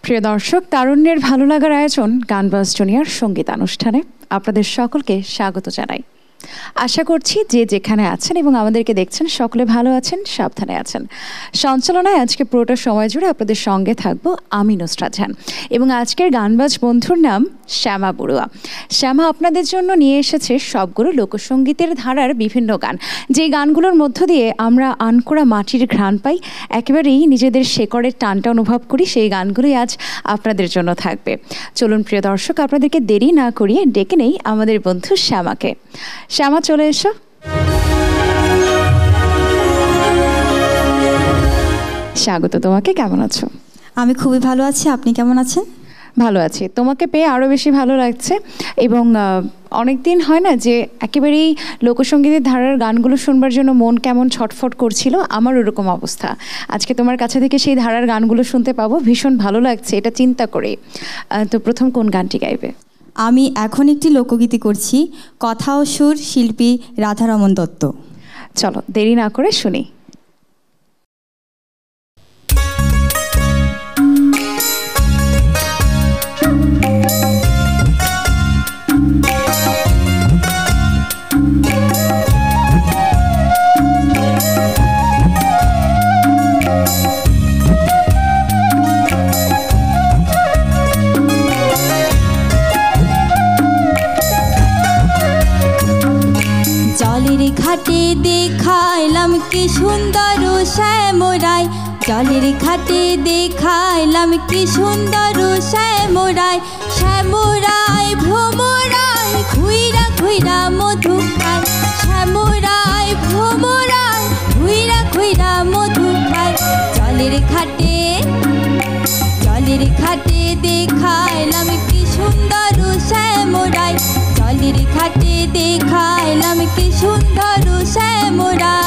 প্রিয় দর্শক, তারুণ্যের ভালো লাগার আয়োজন গানবাজ জুনিয়র সঙ্গীতানুষ্ঠানে আপনাদের সকলকে স্বাগত জানাই। আশা করছি যে যেখানে আছেন এবং আমাদেরকে দেখছেন সকলে ভালো আছেন, সাবধানে আছেন। সঞ্চালনায় আজকে পুরোটা সময় জুড়ে আপনাদের সঙ্গে থাকবো আমি নুসরাত জাহান এবং আজকের গানবাজ বন্ধুর নাম শ্যামা বড়ুয়া। শ্যামা আপনাদের জন্য নিয়ে এসেছে সবগুলো লোকসঙ্গীতের ধারার বিভিন্ন গান, যে গানগুলোর মধ্য দিয়ে আমরা আনকোড়া মাটির ঘ্রাণ পাই, একেবারেই নিজেদের শেকড়ের টানটা অনুভব করি। সেই গানগুলোই আজ আপনাদের জন্য থাকবে। চলুন প্রিয় দর্শক, আপনাদেরকে দেরি না করিয়ে ডেকে নেই আমাদের বন্ধু শ্যামাকে। শ্যামা, চলে এসো। স্বাগত তোমাকে। কেমন আছো? আমি খুবই ভালো আছি, আপনি কেমন আছেন? ভালো আছি। তোমাকে পেয়ে আরও বেশি ভালো লাগছে এবং অনেক দিন হয় না যে একেবারেই লোকসঙ্গীতের ধারার গানগুলো শুনবার জন্য মন কেমন ছটফট করছিল, আমার ওরকম অবস্থা। আজকে তোমার কাছে থেকে সেই ধারার গানগুলো শুনতে পাবো, ভীষণ ভালো লাগছে এটা চিন্তা করে। তো প্রথম কোন গানটি গাইবে? আমি এখন একটি লোকগীতি করছি, কথা ও সুর, শিল্পী রাধারমন দত্ত। চলো দেরি না করে শুনি। ঘাটে দেখাইলাম কি সুন্দর শ্যামরাই, জলের ঘাটে দেখাইলাম কি সুন্দর শ্যামরাই। শ্যামরাই ভ্রমরাই ঘুইরা ঘুইরা মধু খায়, শ্যামরাই ভ্রমরাই ঘুইরা ঘুইরা মধু খায়। জলের ঘাটে দেখাইলাম কি সুন্দর শ্যামরাই, জলের ঘাটে দেখাইলাম কি সুন্দর শ্যামরাই।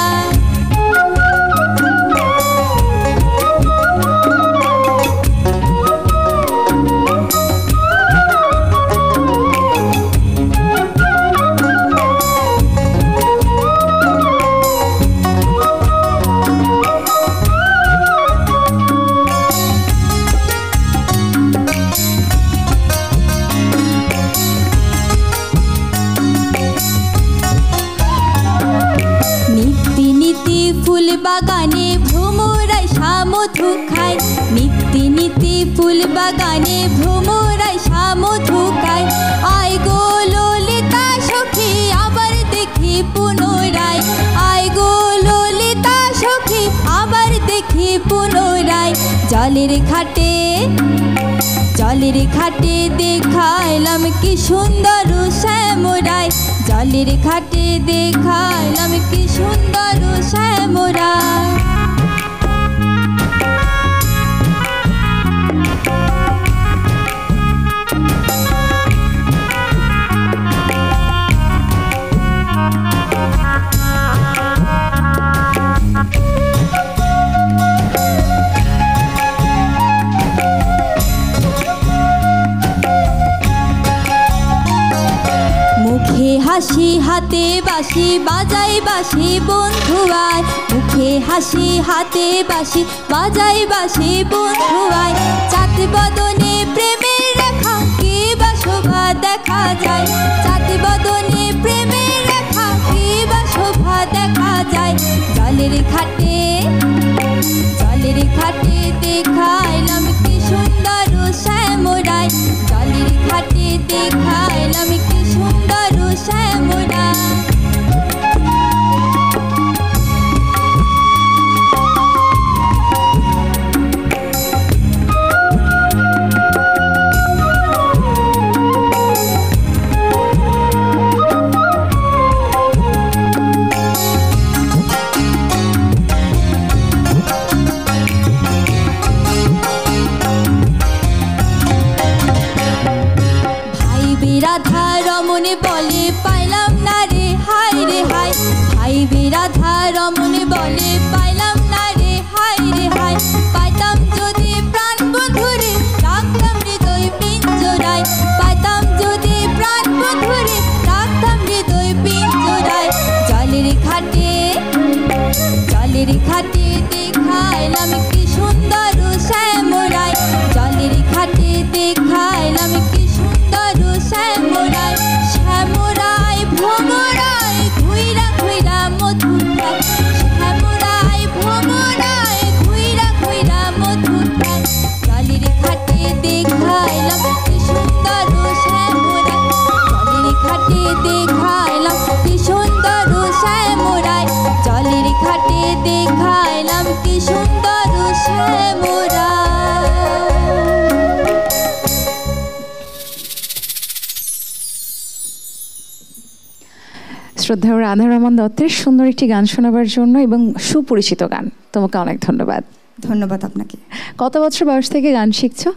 বাগানে ভ্রমরাই সামধু খায়, নিত্যি নিত্যি ফুল বাগানে ভ্রমরাই সামধু খায়। আয় গো ললিতা সখী আবার দেখি পুনরায়, আয় গো ললিতা সখী আবার দেখি পুনরায়। জলের ঘাটে দেখাইলাম কি সুন্দর শ্যামরাই, জলের ঘাটে দেখাইলাম কি সুন্দর শ্যামরাই। হাসি হাতে বাঁশি বাজাই বাঁশি বন্ধু আয়, মুখে হাসি হাতে বাঁশি বাজাই বাঁশি বন্ধু আয়। চাঁদ বদনে প্রেমের রেখা কি বা শোভা দেখা যায়, চাঁদ বদনে প্রেমের রেখা কি বা শোভা দেখা যায়। জলের ঘাটে দেখাইলাম কি সুন্দর শ্যামরাই, জলের ঘাটে দেখাইলাম কি সুন্দর শ্যামরাই। কি সুন্দর শ্যামরা। শ্রদ্ধা রাধা রমন দত্তের সুন্দর একটি গান শোনাবার জন্য এবং সুপরিচিত গান, তোমাকে অনেক ধন্যবাদ। ধন্যবাদ আপনাকে। কত বছর বয়স থেকে গান শিখছো?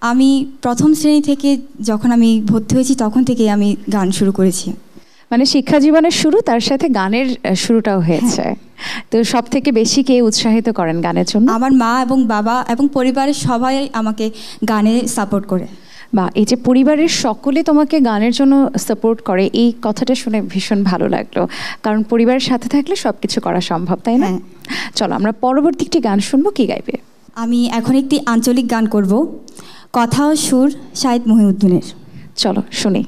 আমি প্রথম শ্রেণী থেকে, যখন আমি ভর্তি হয়েছি তখন থেকে আমি গান শুরু করেছি। মানে শিক্ষা জীবনের শুরু, তার সাথে গানের শুরুটাও হয়েছে। তো সব থেকে বেশি কে উৎসাহিত করেন গানের জন্য? আমার মা এবং বাবা এবং পরিবারের সবাই আমাকে গানে সাপোর্ট করে। বা এই যে পরিবারের সকলে তোমাকে গানের জন্য সাপোর্ট করে, এই কথাটা শুনে ভীষণ ভালো লাগলো, কারণ পরিবারের সাথে থাকলে সব কিছু করা সম্ভব, তাই না? চলো আমরা পরবর্তী একটি গান শুনবো। কি গাইবে? আমি এখন একটি আঞ্চলিক গান করব, কথা ও সুর শাহিদ মহিউদ্দিনের। চলো শুনি।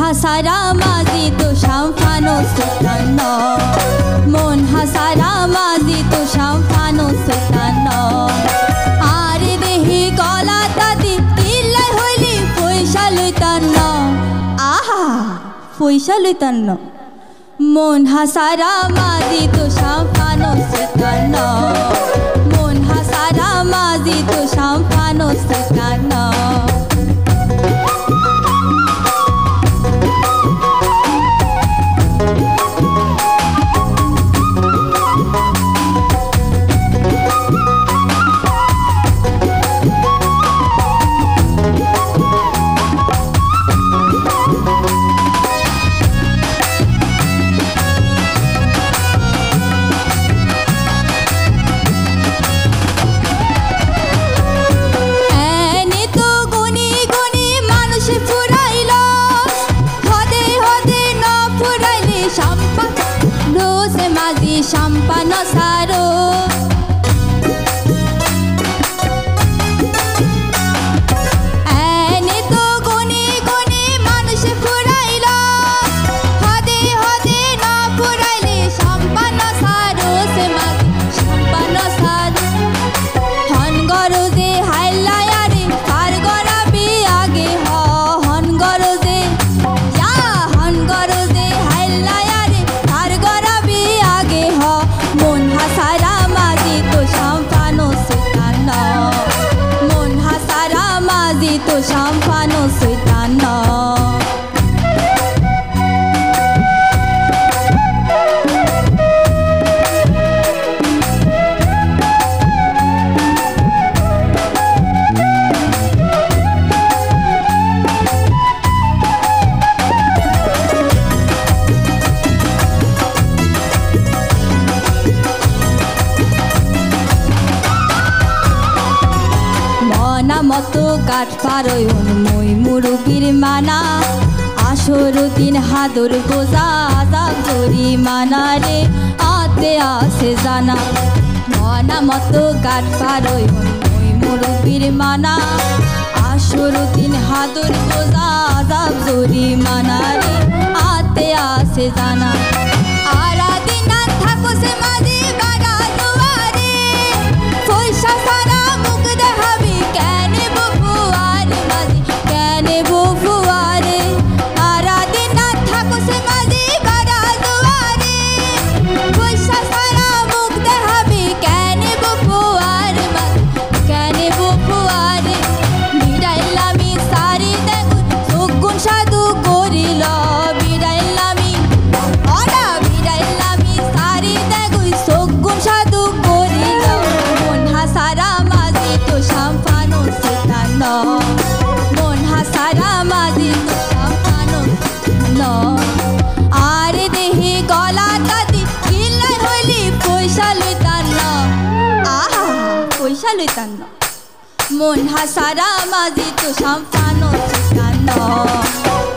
হাসারা মাজি তো শামফানো সুলতান, মন হাসারা মাজি তো শামফানো সুলতান। আরে দেহি গলা তাতি কিল্লাই হইলি পয়সা লইতান, আহা পয়সা লইতান। মন হাসারা মাজি তো শামফানো সুলতান, মন হাসারা মাজি তো শামফানো সুলতান। Champano saro ene to goni goni manushe furailo hode hode na furaile champano saro se magi champano saro hon goroje haillayare kar gorabi age ho hon goroje ya hon goroje haillayare kar gorabi age ho মন হাসারা মাজি তো শামফানো সুলতান, মন হাসারা মাজি তো শামফানো সুলতান। মতো কাঠ পারয়ন মই মুরুবির মানা আসর দিন হাদর বোঝা আজাব জরিমানা রে আতে আসে জানা। মনা মতো কাঠ পারয়ন মই মুরুবির মানা আসর দিন হাদর বোঝা আজাব জরিমানা রে আতে আসে জানা। আরা দিন থাকো সে মাঝে বাড়া দুয়ারে পয়সা সারা মুখ দেখাবি কেনে বফুয়ার মাঝে কেনে বফুয়ারে। আরা দিন থাকো সে মাঝে বাড়া দুয়ারে পয়সা সারা মুখ দেখাবি কেনে বফুয়ার মাঝে কেনে বফুয়ারে। বিড়াইলামি সারি দেখুন সুগুন সাধু করিল বিড়াইলামি ওরা বিড়াইলামি সারি দেখুন সুগুন সাধু করিল। মন হাসারা মাঝি তো শামফানো সুলতান, মন হাসারা মাঝি তো শামফানো সুলতান। আরে দেহি গলা তাতি কিল্লাই হইলি পয়সা লইতান, আহা পয়সা লইতান। মন হাসারা মাঝি তো শামফানো সুলতান,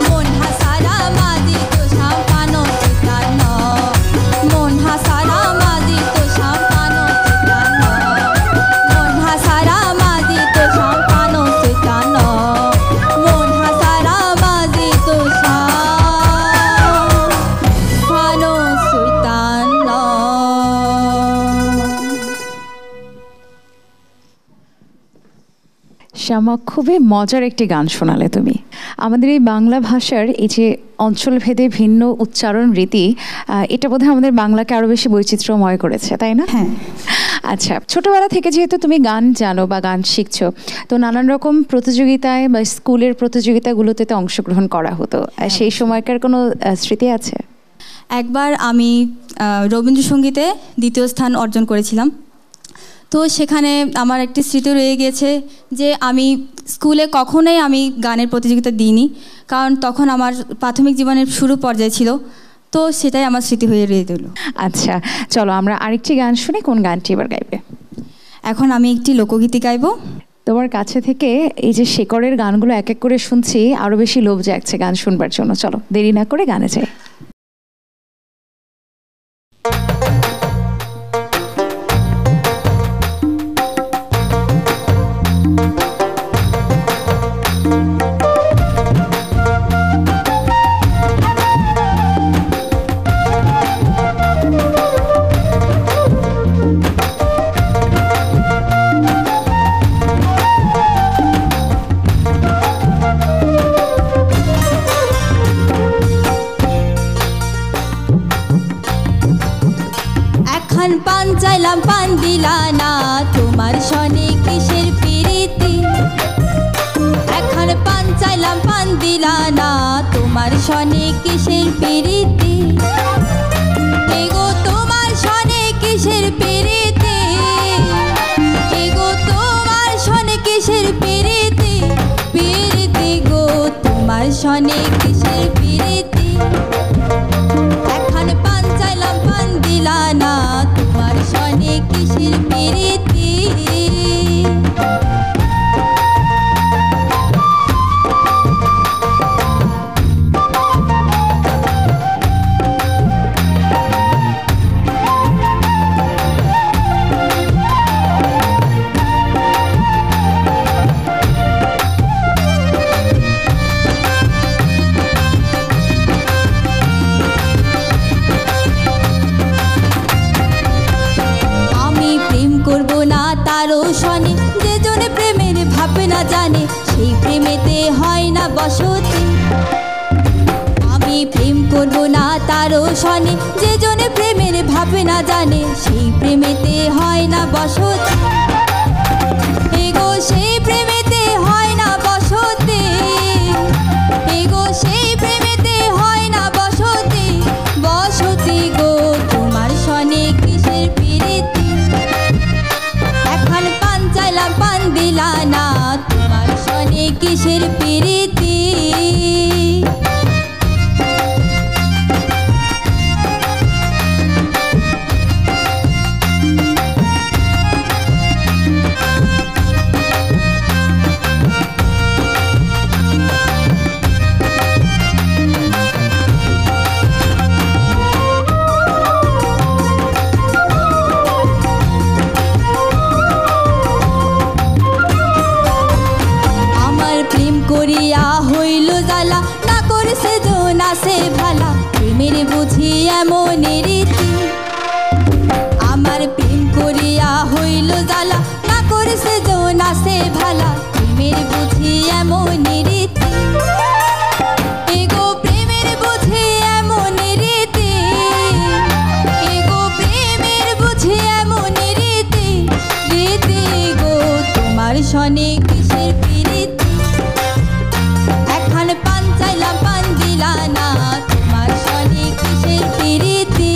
মন হাসারা মাঝি তো শামফানো সুলতান, মন হাসারা মাঝি তো শামফানো সুলতান। শ্যামা, খুবই মজার একটি গান শোনালে তুমি আমাদের। এই বাংলা ভাষার এই যে অঞ্চলভেদে ভিন্ন উচ্চারণ রীতি, এটা বোধহয় আমাদের বাংলাকে আরো বেশি বৈচিত্র্যময় করেছে, তাই না? হ্যাঁ। আচ্ছা, ছোটবেলা থেকে যেহেতু তুমি গান জানো বা গান শিখছো, তো নানান রকম প্রতিযোগিতায় বা স্কুলের প্রতিযোগিতাগুলোতে তো অংশগ্রহণ করা হতো, সেই সময়কার কোনো স্মৃতি আছে? একবার আমি রবীন্দ্রসঙ্গীতে দ্বিতীয় স্থান অর্জন করেছিলাম। তো সেখানে আমার একটি স্মৃতি রয়ে গিয়েছে যে আমি স্কুলে কখনোই আমি গানের প্রতিযোগিতা দিইনি, কারণ তখন আমার প্রাথমিক জীবনের শুরু পর্যায়ে ছিল। তো সেটাই আমার স্মৃতি হয়ে রয়ে গেল। আচ্ছা, চলো আমরা আরেকটি গান শুনি। কোন গানটি এবার গাইবে? এখন আমি একটি লোকগীতি গাইব। তোমার কাছে থেকে এই যে শেকড়ের গানগুলো এক এক করে শুনছি, আরো বেশি লোভ জাগছে গান শুনবার জন্য। চলো দেরি না করে গানে যাই। পান চাইলাম পান দিলা না, তোমার সনে কিসের প্রীতি। এখন পান চাইলাম পান দিলা না, তোমার সনে কিসের প্রীতি। এগো তোমার সনে কিসের প্রীতি, এগো তোমার সনে কিসের প্রীতি। প্রীতি গো তোমার সনে কিসের প্রীতি। এখন পান চাইলাম পান দিলা না, তোমার সনে কিসের প্রীতি। করবো না তারও সনে, যে জনে প্রেমের ভাবে না জানে, সেই প্রেমেতে হয় না বসতি। আমি প্রেম করবো না তারও সনে, যে জনে প্রেমের ভাবে না জানে, সেই প্রেমেতে হয় না বসতি। এগো সেই প্রেমেতে হয় না বসতি, এগো সেই প্রেমেতে হয় না বসতি। বসতি গো তোমার সনে কিসের প্রীতি। এখন পান চাইলাম পান দিলা না, তোমার সনে কিসের প্রীতি। করিয়া হইল জ্বালা, না করছে জোনাসে ভালা, প্রেমের বুঝি এমন রীতি। আমার প্রেম করিয়া হইল জ্বালা, না করছে জোনাসে ভালা, প্রেমের বুঝি এমন রীতি। এগো প্রেমের বুঝি এমন রীতি, এগো প্রেমের বুঝি এমন রীতি। রীতি গো তোমার সনে কিসের প্রীতি। এখন পান চাইলাম পান দিলা না, তোমার সনে কিসের প্রীতি।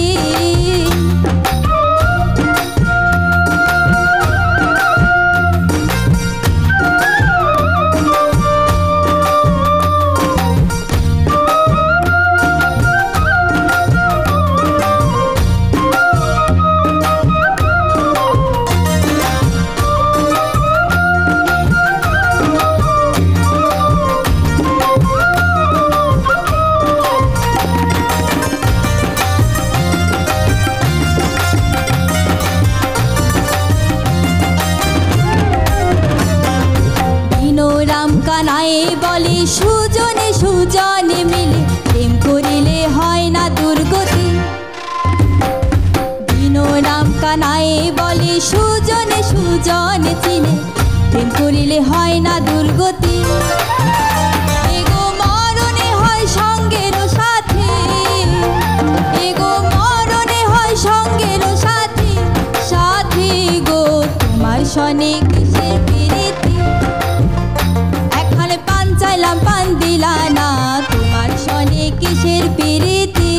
কানাই বলে সুজনে সুজনে মিলে, প্রেম করিলে হয় না দুর্গতি। দিন রাম কানাই বলে সুজনে সুজনে চিনে, প্রেম করিলে হয় না দুর্গতি এগো মরণে হয় সঙ্গের সাথী এগো মরণে হয় সঙ্গের সাথী সাথী গো তোমার সনে কিসের প্রীতি এখানে পান চাইলাম পান দিলা না তোমার সনে কিসের প্রীতি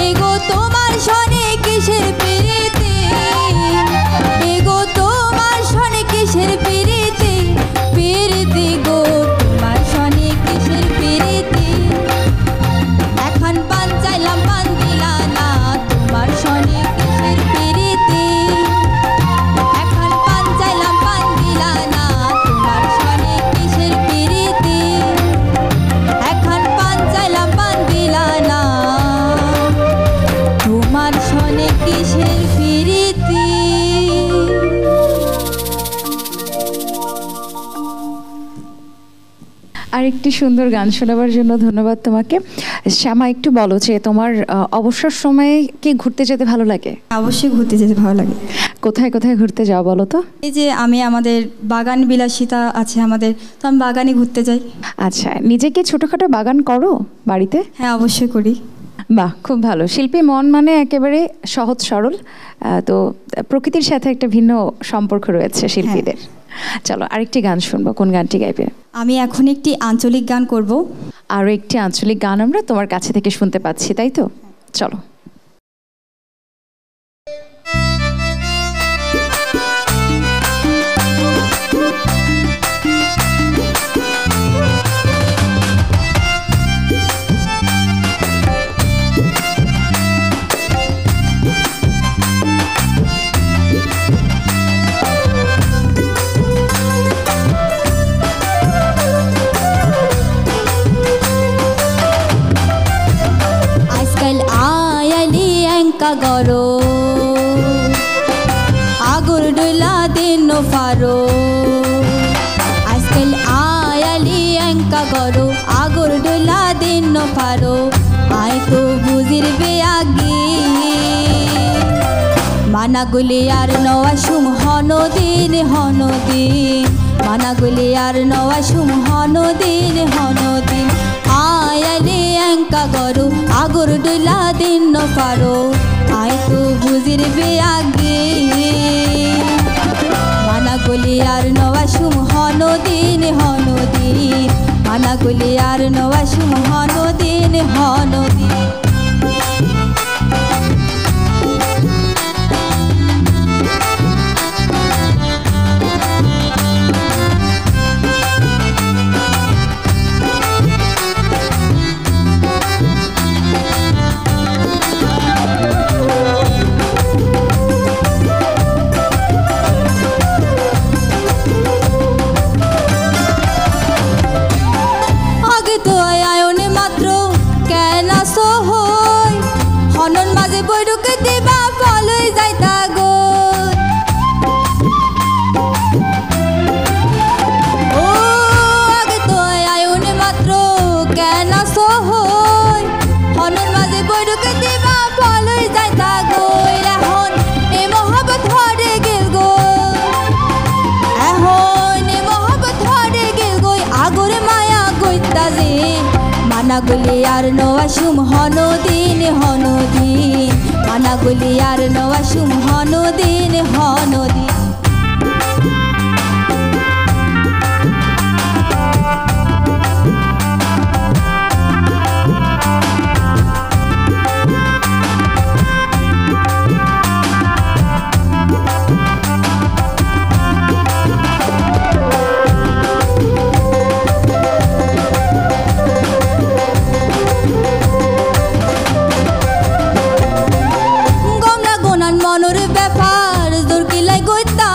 এগো তোমার সনে কিসের প্রীতি এগো তোমার সনে কিসের প্রীতি প্রীতি গো তোমার সনে কিসের প্রীতি এখন পান চাইলাম পান দিলা না তোমার সনে কিসের প্রীতি এখন পান চাইলাম পান দিলা না তোমার সনে কিসের প্রীতি এখন পান চাইলাম পান দিলা না তোমার সনে কিসের প্রীতি আরেকটি সুন্দর গান শোনাবার জন্য ধন্যবাদ তোমাকে। শ্যামা, একটু বলো যে তোমার অবসর সময়ে কি ঘুরতে যেতে ভালো লাগে? অবশ্যই ঘুরতে যেতে ভালো লাগে। কোথায় কোথায় ঘুরতে যাও বলো তো? এই যে আমি আমাদের বাগান বিলাসিতা আছে আমাদের, তো আমি বাগানে ঘুরতে যাই। আচ্ছা, নিজে কি ছোটোখাটো বাগান করো বাড়িতে? হ্যাঁ, অবশ্যই করি। বাহ, খুব ভালো। শিল্পী মন মানে একেবারে সহজ সরল, তো প্রকৃতির সাথে একটা ভিন্ন সম্পর্ক রয়েছে শিল্পীদের। চলো আরেকটি গান শুনবো, কোন গানটি গাইবে? আমি এখন একটি আঞ্চলিক গান করব। আরও একটি আঞ্চলিক গান আমরা তোমার কাছে থেকে শুনতে পাচ্ছি, তাই তো? চলো। গরো আগর ডলা দিন ফারো আজকাল আয়ালি এঙ্কা গরো আগর ডলা দিন ফারো আয় তো বুঝির বেয়াগি মানা গুলি আর নওয়া সুম হনদিন হনদিন মানা গুলি আর নওয়া সুম হনদিন হনদিন আয়ালি এঙ্কা গরো আগর ডলা দিন ফারো আয় তো বুঝির বেয়াগি মানা গুলি আর নওয়া সুম হনদিন হনদিন মানা গুলি আর নওয়া সুম হনদিন হনদিন মানা গুলি আর নওয়া সুম হনদিন হনদিন মানা গুলি আর নওয়া সুম হনদিন হনদিন মনোর ব্যাপার দরকিলাই গইতা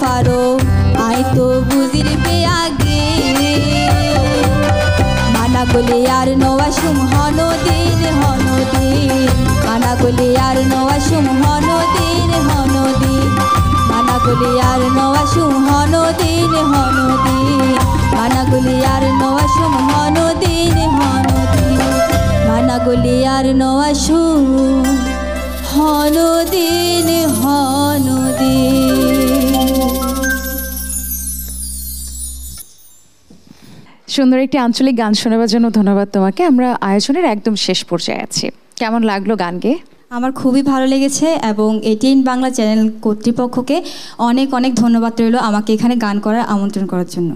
পারো আই তো বুঝিরবে আগে মানা গলে আর নওয়াসুম হনদিন হনদিন মানা গলে আর নওয়াসুম হনদিন হনদিন মানা গলে আর নওয়াসুম হনদিন হনদিন মানা গলে আর নওয়াসুম হনদিন হনদিন মানা গলে আর নওয়াসুম হনদিন হনদিন। সুন্দর একটি আঞ্চলিক গান শোনাবার জন্য ধন্যবাদ তোমাকে। আমরা আয়োজনের একদম শেষ পর্যায়ে আছি, কেমন লাগলো গান গেয়ে? আমার খুবই ভালো লেগেছে এবং এটিএন বাংলা চ্যানেল কর্তৃপক্ষকে অনেক অনেক ধন্যবাদ রইল আমাকে এখানে গান করার আমন্ত্রণ করার জন্য।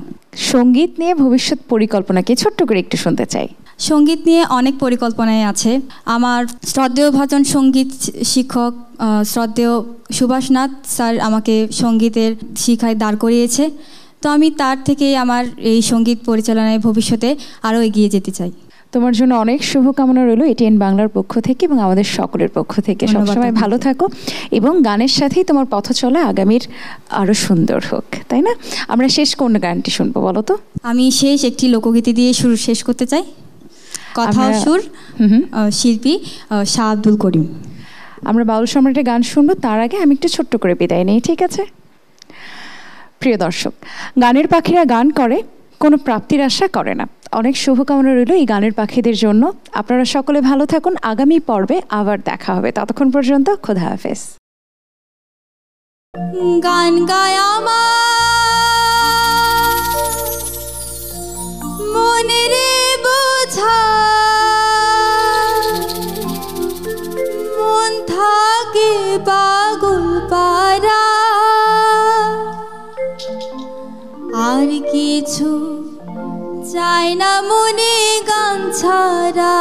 সঙ্গীত নিয়ে ভবিষ্যৎ পরিকল্পনা কি ছোট্ট করে একটু শুনতে চাই। সঙ্গীত নিয়ে অনেক পরিকল্পনায় আছে। আমার শ্রদ্ধেয় ভজন সঙ্গীত শিক্ষক শ্রদ্ধেয় সুভাষনাথ স্যার আমাকে সঙ্গীতের শিক্ষায় দাঁড় করিয়েছে, তো আমি তার থেকে আমার এই সঙ্গীত পরিচালনায় ভবিষ্যতে আরও এগিয়ে যেতে চাই। তোমার জন্য অনেক শুভকামনা রইল এটিএন বাংলার পক্ষ থেকে এবং আমাদের সকলের পক্ষ থেকে। সবসময় ভালো থাকো এবং গানের সাথেই তোমার পথ চলা আগামীর আরও সুন্দর হোক, তাই না? আমরা শেষ কোন গানটি শুনবো বলো তো? আমি শেষ একটি লোকগীতি দিয়ে শুরু শেষ করতে চাই। কথা সুর শিল্পী শাহ আব্দুল করিম। আমরা বাউল সম্রাটের গান শুনবো, তার আগে আমি একটু ছোট্ট করে বিদায় নেই, ঠিক আছে? প্রিয় দর্শক, গানের পাখিরা গান করে, কোনো প্রাপ্তির আশা করে না। অনেক শুভকামনা রইল এই গানের পাখিদের জন্য। আপনারা সকলে ভালো থাকুন, আগামী পর্বে আবার দেখা হবে। ততক্ষণ পর্যন্ত খোদা হাফেজ। গান গায় আমার মনের বোঝা, মন থাকে পাগল পারা, আর কিছু চাই না মনে গান ছাড়া।